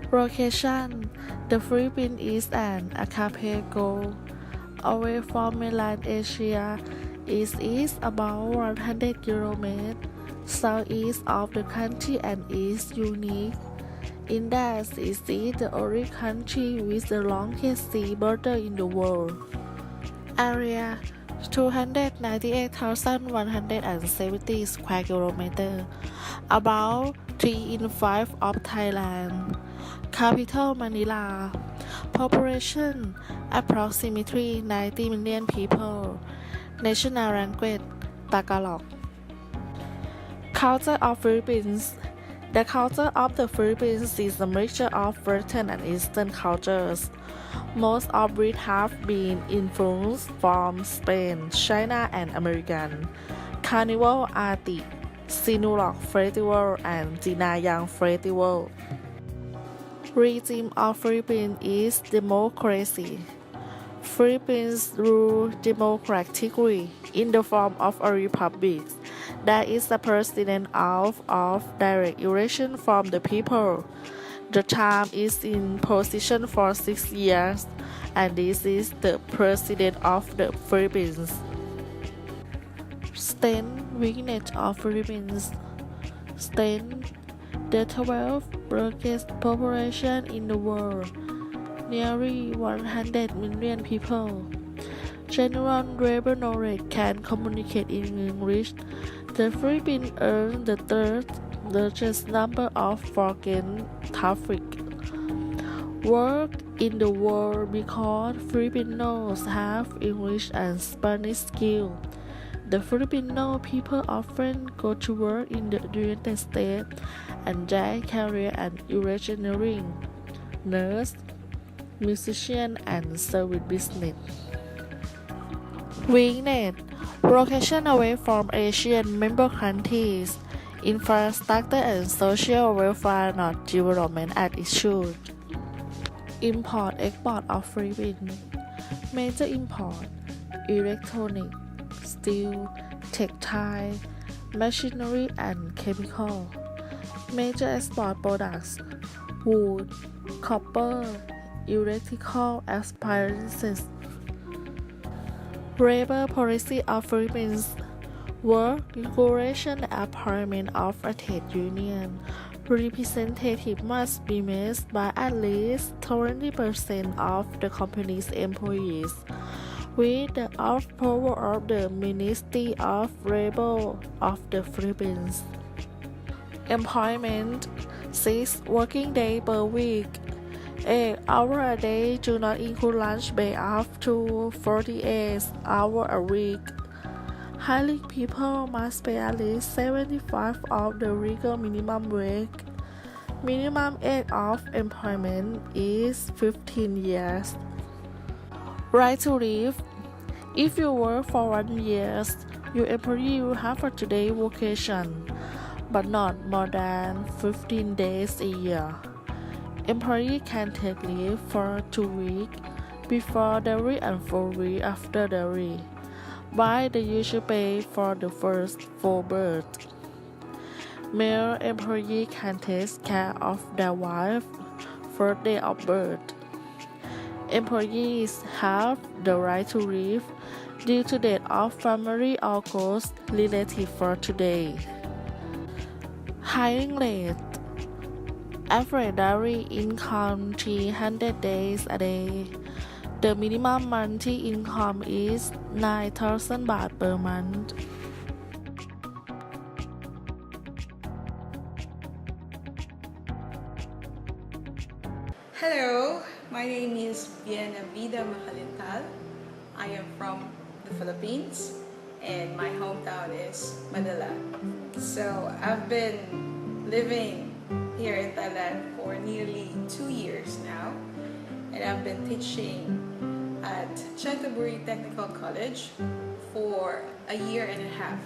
Location: The Philippines is an archipelago away from mainland Asia. It is about 100 km southeast of the country and is unique in that it is the only country with the longest sea border in the world. Area: 298,170 square kilometers, about 3 in 5 of Thailand. Capital: Manila. Population: approximately 90 million people. National language: Tagalog. Culture of Philippines. The culture of the Philippines is a mixture of Western and Eastern cultures, most of which have been influenced from Spain, China, and American. Carnival Arctic, Sinulog Festival, and Jinayang Festival. Regime of Philippines is democracy. Philippines rule democratically in the form of a republic. There is a president of direct election from the people. The term is in position for 6 years, and this is the president of the Philippines. Strength, weakness of Philippines. Strength: the 12th largest population in the world, nearly 100 million people. General level knowledge: can communicate in English. The Philippines earns the third largest number of foreign traffic. Work in the world because Filipinos have English and Spanish skills. The Filipino people often go to work in the United States and their career and engineering, nurse, musician, and service business. Weakness: location away from Asian member countries. Infrastructure and social welfare not development as it should. Import-export of Philippines. Major import: electronic, steel, textile, machinery, and chemical. Major export products: wood, copper, electrical appliances. Labor policy of Philippines. Work regulation and appointment of a trade union. Representative must be made by at least 20% of the company's employees, with the power of the Ministry of Labor of the Philippines. Employment: 6 working days per week. 8 hours a day do not include lunch break up to 48 hours a week. Hiring people must pay at least 75% of the legal minimum wage. Minimum age of employment is 15 years. Right to leave: if you work for 1 year, your employee will have a 2-day vacation, but not more than 15 days a year. Employee can take leave for 2 weeks before delivery and 4 weeks after delivery, by the usual pay for the first 4 births. Male employee can take care of their wife first day of birth. Employees have the right to leave due to death of family or close relative for today. Hiring rate: average daily income 300 days a day. The minimum monthly income is 9,000 baht per month. Hello, my name is Biena Vida Macalintal. I am from the Philippines and my hometown is Manila. So I've been living here in Thailand for nearly 2 years now, and I've been teaching at Chantaburi Technical College for a year and a half.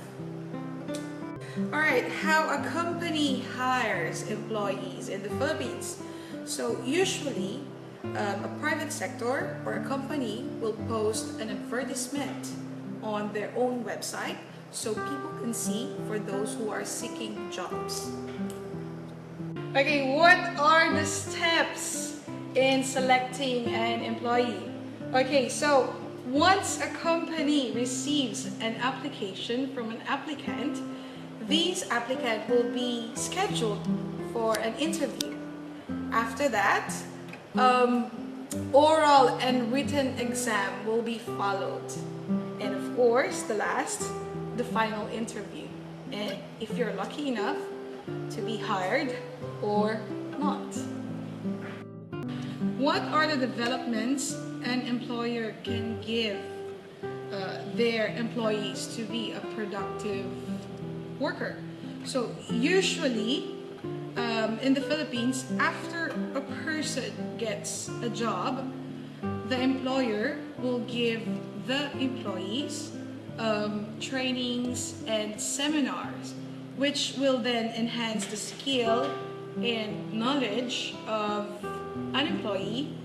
Alright, how a company hires employees in the Philippines. So usually, a private sector or a company will post an advertisement on their own website so people can see for those who are seeking jobs. Okay, what are the steps in selecting an employee? Okay, so once a company receives an application from an applicant, this applicant will be scheduled for an interview. After that, oral and written exam will be followed. And of course, the final interview. And if you're lucky enough to be hired or not. What are the developments an employer can give their employees to be a productive worker? So usually, in the Philippines, after a person gets a job, the employer will give the employees trainings and seminars, which will then enhance the skill and knowledge of an employee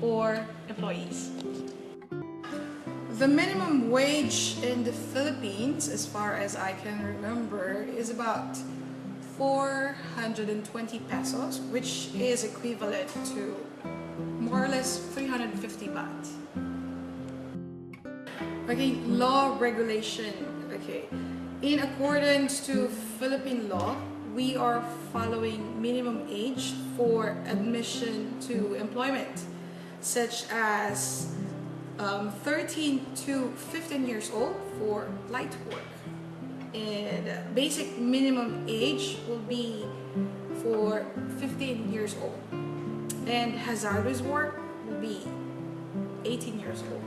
or employees. The minimum wage in the Philippines, as far as I can remember, is about 420 pesos, which is equivalent to more or less 350 baht. Okay, law regulation. Okay, in accordance to Philippine law, we are following minimum age for admission to employment, such as 13 to 15 years old for light work. And basic minimum age will be for 15 years old. And hazardous work will be 18 years old.